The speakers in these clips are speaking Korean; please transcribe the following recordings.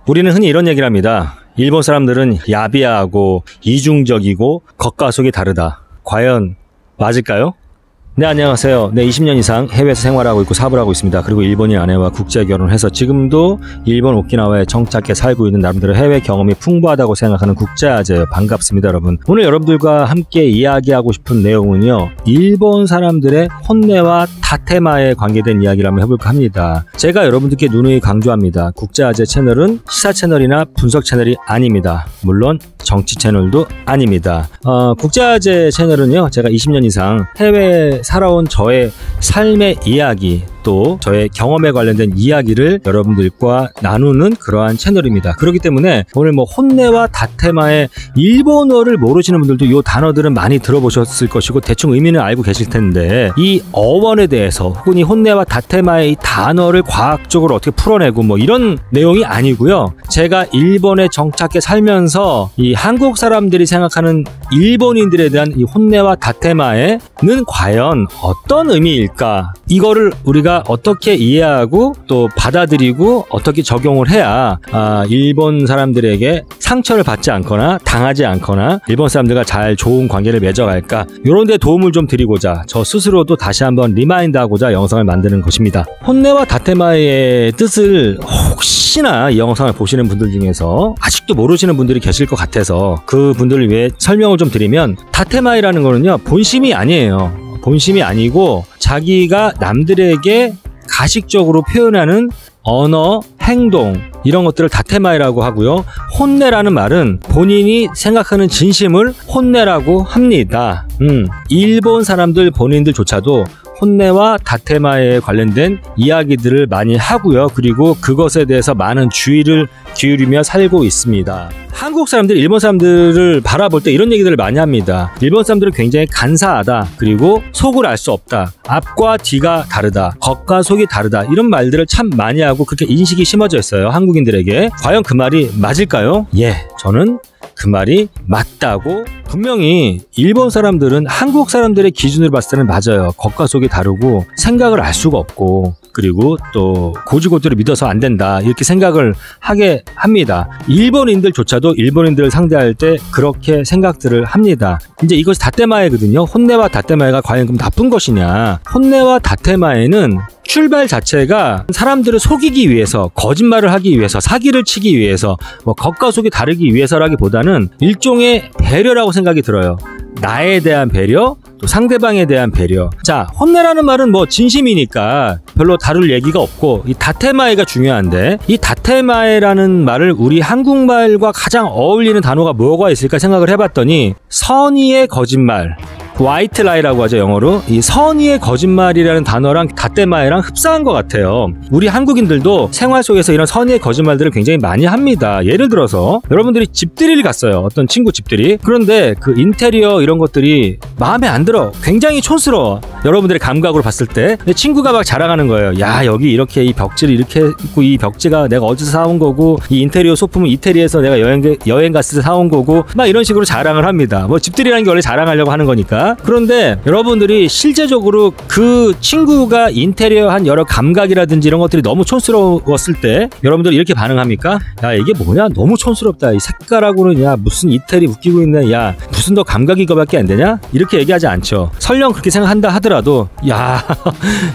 우리는 흔히 이런 얘기를 합니다. 일본 사람들은 야비하고 이중적이고 겉과 속이 다르다. 과연 맞을까요? 네, 안녕하세요. 네, 20년 이상 해외에서 생활하고 있고 사업을 하고 있습니다. 그리고 일본인 아내와 국제 결혼해서 지금도 일본 오키나와에 정착해 살고 있는 나름대로 해외 경험이 풍부하다고 생각하는 국제아재예요. 반갑습니다, 여러분. 오늘 여러분들과 함께 이야기하고 싶은 내용은요, 일본 사람들의 혼내와 다테마에 관계된 이야기를 한번 해볼까 합니다. 제가 여러분들께 누누이 강조합니다. 국제아재 채널은 시사 채널이나 분석 채널이 아닙니다. 물론 정치 채널도 아닙니다. 국제아재 채널은요, 제가 20년 이상 해외에 살아온 저의 삶의 이야기, 또 저의 경험에 관련된 이야기를 여러분들과 나누는 그러한 채널입니다. 그렇기 때문에 오늘 혼내와 다테마의 일본어를 모르시는 분들도 이 단어들은 많이 들어보셨을 것이고 대충 의미는 알고 계실 텐데, 이 어원에 대해서 혹은 이 혼내와 다테마의 이 단어를 과학적으로 어떻게 풀어내고 이런 내용이 아니고요. 제가 일본에 정착해 살면서 이 한국 사람들이 생각하는 일본인들에 대한 이 혼내와 다테마에는 과연 어떤 의미일까? 이거를 우리가 어떻게 이해하고 또 받아들이고 어떻게 적용을 해야 일본 사람들에게 상처를 받지 않거나 당하지 않거나 일본 사람들과 잘 좋은 관계를 맺어갈까, 이런 데 도움을 좀 드리고자 저 스스로도 다시 한번 리마인드하고자 영상을 만드는 것입니다. 혼내와 다테마의 뜻을 혹시나 이 영상을 보시는 분들 중에서 아직도 모르시는 분들이 계실 것 같아서 그 분들을 위해 설명을 좀 드리면, 다테마이라는 거는요, 본심이 아니에요. 본심이 아니고 자기가 남들에게 가식적으로 표현하는 언어, 행동, 이런 것들을 다테마이라고 하고요. 혼내라는 말은 본인이 생각하는 진심을 혼내라고 합니다. 일본 사람들 본인들조차도 혼내와 다테마에 관련된 이야기들을 많이 하고요. 그리고 그것에 대해서 많은 주의를 기울이며 살고 있습니다. 한국 사람들, 일본 사람들을 바라볼 때 이런 얘기들을 많이 합니다. 일본 사람들은 굉장히 간사하다. 그리고 속을 알 수 없다. 앞과 뒤가 다르다. 겉과 속이 다르다. 이런 말들을 참 많이 하고 그렇게 인식이 심어져 있어요. 한국인들에게. 과연 그 말이 맞을까요? 예, 저는 그 말이 맞다고. 분명히 일본 사람들은 한국 사람들의 기준으로 봤을 때는 맞아요. 겉과 속이 다르고 생각을 알 수가 없고, 그리고 또 고지고대로 믿어서 안 된다, 이렇게 생각을 하게 합니다. 일본인들조차도 일본인들을 상대할 때 그렇게 생각들을 합니다. 이제 이것이 다테마에거든요. 혼내와 다테마에가 과연 그럼 나쁜 것이냐? 혼내와 다테마에는 출발 자체가 사람들을 속이기 위해서, 거짓말을 하기 위해서, 사기를 치기 위해서, 겉과 속이 다르기 위해서라기보다는 일종의 배려라고 생각이 들어요. 나에 대한 배려, 또 상대방에 대한 배려. 자, 혼내라는 말은 진심이니까 별로 다룰 얘기가 없고, 이 다테마에가 중요한데, 이 다테마에라는 말을 우리 한국말과 가장 어울리는 단어가 뭐가 있을까 생각을 해봤더니, 선의의 거짓말, 화이트 라이라고 하죠, 영어로. 이 선의의 거짓말이라는 단어랑 다테마에랑 흡사한 것 같아요. 우리 한국인들도 생활 속에서 이런 선의의 거짓말들을 굉장히 많이 합니다. 예를 들어서 여러분들이 집들이를 갔어요. 어떤 친구 집들이. 그런데 그 인테리어 이런 것들이 마음에 안 들어. 굉장히 촌스러워. 여러분들의 감각으로 봤을 때. 근데 친구가 막 자랑하는 거예요. 야, 여기 이렇게 이 벽지를 이렇게 있고, 이 벽지가 내가 어디서 사온 거고, 이 인테리어 소품은 이태리에서 내가 여행 갔을 때 사온 거고, 막 이런 식으로 자랑을 합니다. 집들이라는 게 원래 자랑하려고 하는 거니까. 그런데 여러분들이 실제적으로 그 친구가 인테리어한 여러 감각이라든지 이런 것들이 너무 촌스러웠을 때 여러분들이 이렇게 반응합니까? 야, 이게 뭐냐? 너무 촌스럽다. 이 색깔하고는, 야, 무슨 이태리 웃기고 있네. 야, 무슨 더 감각이 이거밖에 안 되냐? 이렇게 얘기하지 않죠. 설령 그렇게 생각한다 하더라도, 야,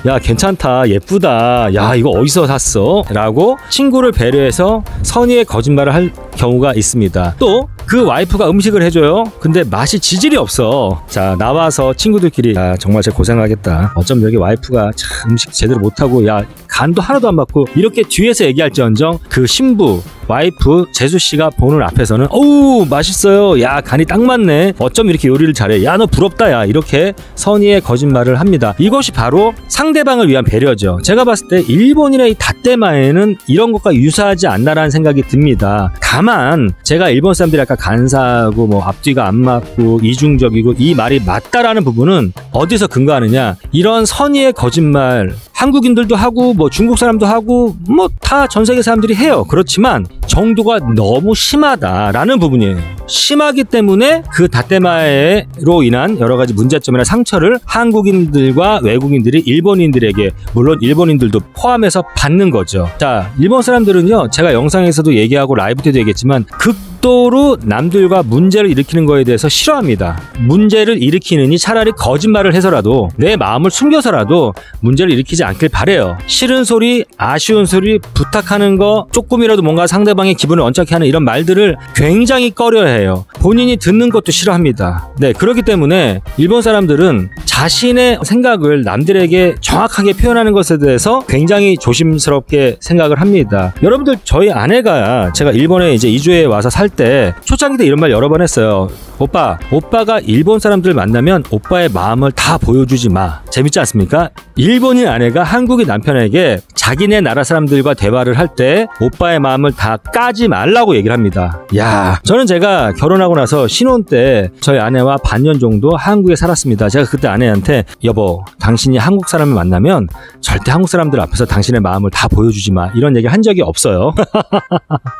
야, 괜찮다. 예쁘다. 야, 이거 어디서 샀어? 라고 친구를 배려해서 선의의 거짓말을 할 경우가 있습니다. 또 그 와이프가 음식을 해줘요. 근데 맛이 지질이 없어. 자, 나와서 친구들끼리, 야, 정말 제가 고생하겠다. 어쩜 여기 와이프가 참 음식 제대로 못하고, 야, 간도 하나도 안 맞고, 이렇게 뒤에서 얘기할지언정 그 신부, 와이프 재수씨가 보는 앞에서는, 어우, 맛있어요. 야, 간이 딱 맞네. 어쩜 이렇게 요리를 잘해. 야, 너 부럽다. 야, 이렇게 선의의 거짓말을 합니다. 이것이 바로 상대방을 위한 배려죠. 제가 봤을 때 일본인의 이 다테마에는 이런 것과 유사하지 않나라는 생각이 듭니다. 다만 제가 일본 사람들이 약간 간사하고 앞뒤가 안 맞고 이중적이고, 이 말이 맞다라는 부분은 어디서 근거하느냐? 이런 선의의 거짓말 한국인들도 하고 뭐 중국 사람도 하고 뭐 다 전 세계 사람들이 해요. 그렇지만 정도가 너무 심하다라는 부분이에요. 심하기 때문에 그 닷대마에로 인한 여러 가지 문제점이나 상처를 한국인들과 외국인들이 일본인들에게, 물론 일본인들도 포함해서 받는 거죠. 자, 일본 사람들은요, 제가 영상에서도 얘기하고 라이브 때도 얘기했지만 극도로 남들과 문제를 일으키는 거에 대해서 싫어합니다. 문제를 일으키느니 차라리 거짓말을 해서라도 내 마음을 숨겨서라도 문제를 일으키지 않길 바래요. 싫은 소리, 아쉬운 소리, 부탁하는 거, 조금이라도 뭔가 상대방의 기분을 언짢게 하는 이런 말들을 굉장히 꺼려해요. 본인이 듣는 것도 싫어합니다. 네, 그렇기 때문에 일본 사람들은 자신의 생각을 남들에게 정확하게 표현하는 것에 대해서 굉장히 조심스럽게 생각을 합니다. 여러분들, 저희 아내가 제가 일본에 이제 2주에 와서 살 때 초창기 때 이런 말 여러 번 했어요. 오빠가 일본 사람들 만나면 오빠의 마음을 다 보여주지 마. 재밌지 않습니까? 일본인 아내가 한국인 남편에게 자기네 나라 사람들과 대화를 할 때 오빠의 마음을 다 까지 말라고 얘기를 합니다. 야, 저는 제가 결혼하고 나서 신혼 때 저희 아내와 반년 정도 한국에 살았습니다. 제가 그때 아내한테 여보, 당신이 한국 사람을 만나면 절대 한국 사람들 앞에서 당신의 마음을 다 보여주지 마. 이런 얘기 한 적이 없어요.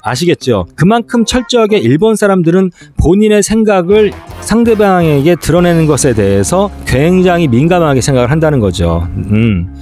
아시겠죠? 그만큼 철저하게 일본 사람들은 본인의 생각을 상대방에게 드러내는 것에 대해서 굉장히 민감하게 생각을 한다는 거죠.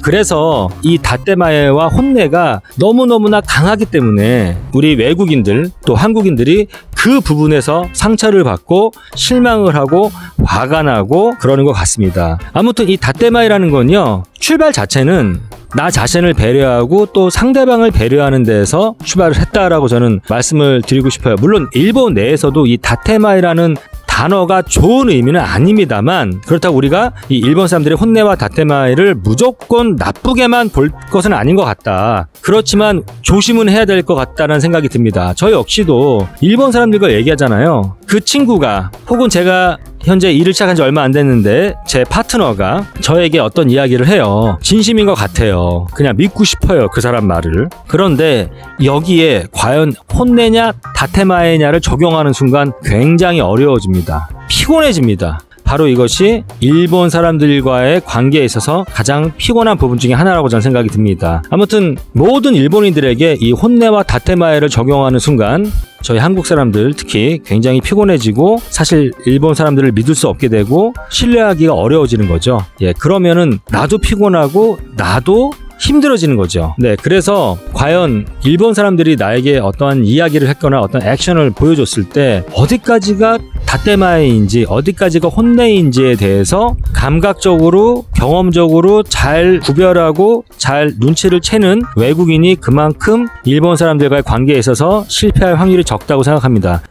그래서 이 닷대마에와 혼내가 너무너무나 강하기 때문에 우리 외국인들 또 한국인들이 그 부분에서 상처를 받고 실망을 하고 화가 나고 그러는 것 같습니다. 아무튼 이 닷대마이라는 건요, 출발 자체는 나 자신을 배려하고 또 상대방을 배려하는 데에서 출발을 했다라고 저는 말씀을 드리고 싶어요. 물론 일본 내에서도 이 닷대마이라는 단어가 좋은 의미는 아닙니다만, 그렇다고 우리가 이 일본 사람들의 혼내와 닷대마이를 무조건 나쁘게만 볼 것은 아닌 것 같다. 그렇지만 조심은 해야 될 것 같다는 생각이 듭니다. 저 역시도 일본 사람들과 얘기하잖아요. 그 친구가, 혹은 제가 현재 일을 시작한 지 얼마 안 됐는데 제 파트너가 저에게 어떤 이야기를 해요. 진심인 것 같아요. 그냥 믿고 싶어요, 그 사람 말을. 그런데 여기에 과연 혼내냐 닷대마이냐를 적용하는 순간 굉장히 어려워집니다. 피곤해집니다. 바로 이것이 일본 사람들과의 관계에 있어서 가장 피곤한 부분 중에 하나라고 저는 생각이 듭니다. 아무튼 모든 일본인들에게 이 혼내와 닷대마이를 적용하는 순간 저희 한국 사람들 특히 굉장히 피곤해지고 사실 일본 사람들을 믿을 수 없게 되고 신뢰하기가 어려워지는 거죠. 예, 그러면은 나도 피곤하고 나도 힘들어지는 거죠. 네, 그래서 과연 일본 사람들이 나에게 어떠한 이야기를 했거나 어떤 액션을 보여줬을 때 어디까지가 닷대마이인지 어디까지가 혼내인지에 대해서 감각적으로 경험적으로 잘 구별하고 잘 눈치를 채는 외국인이 그만큼 일본 사람들과의 관계에 있어서 실패할 확률이 적다고 생각합니다.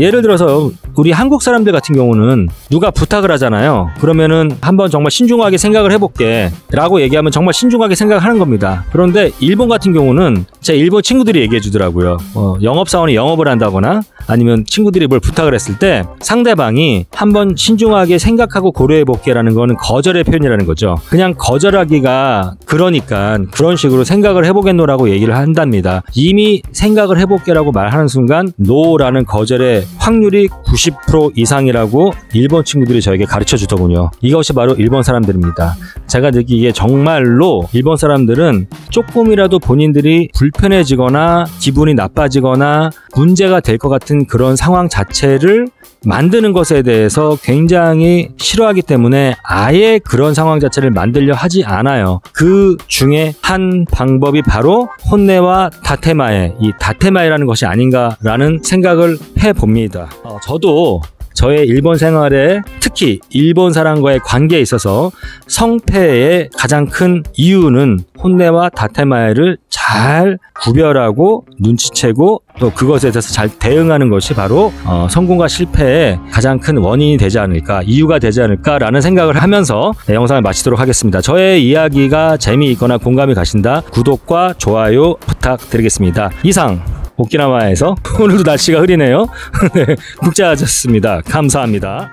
예를 들어서 우리 한국 사람들 같은 경우는 누가 부탁을 하잖아요. 그러면은 한번 정말 신중하게 생각을 해볼게 라고 얘기하면 정말 신중하게 생각하는 겁니다. 그런데 일본 같은 경우는 제 일본 친구들이 얘기해 주더라고요. 영업사원이 영업을 한다거나 아니면 친구들이 뭘 부탁을 했을 때 상대방이 한번 신중하게 생각하고 고려해볼게라는 거는 거절의 표현이라는 거죠. 그냥 거절하기가 그러니까 그런 식으로 생각을 해보겠노라고 얘기를 한답니다. 이미 생각을 해볼게라고 말하는 순간 노라는 거절의 확률이 90% 이상이라고 일본 친구들이 저에게 가르쳐 주더군요. 이것이 바로 일본 사람들입니다. 제가 느끼기에 정말로 일본 사람들은 조금이라도 본인들이 불편해지거나 기분이 나빠지거나 문제가 될 것 같은 그런 상황 자체를 만드는 것에 대해서 굉장히 싫어하기 때문에 아예 그런 상황 자체를 만들려 하지 않아요. 그 중에 한 방법이 바로 혼내와 닷대마이, 이 닷대마이라는 것이 아닌가라는 생각을 해봅니다. 저도 저의 일본 생활에 특히 일본 사람과의 관계에 있어서 성패의 가장 큰 이유는 혼내와 닷대마이를 잘 구별하고 눈치채고 또 그것에 대해서 잘 대응하는 것이 바로 성공과 실패의 가장 큰 원인이 되지 않을까, 이유가 되지 않을까라는 생각을 하면서 영상을 마치도록 하겠습니다. 저의 이야기가 재미있거나 공감이 가신다 구독과 좋아요 부탁드리겠습니다. 이상 오키나와에서 오늘도 날씨가 흐리네요. 네, 국자였습니다. 감사합니다.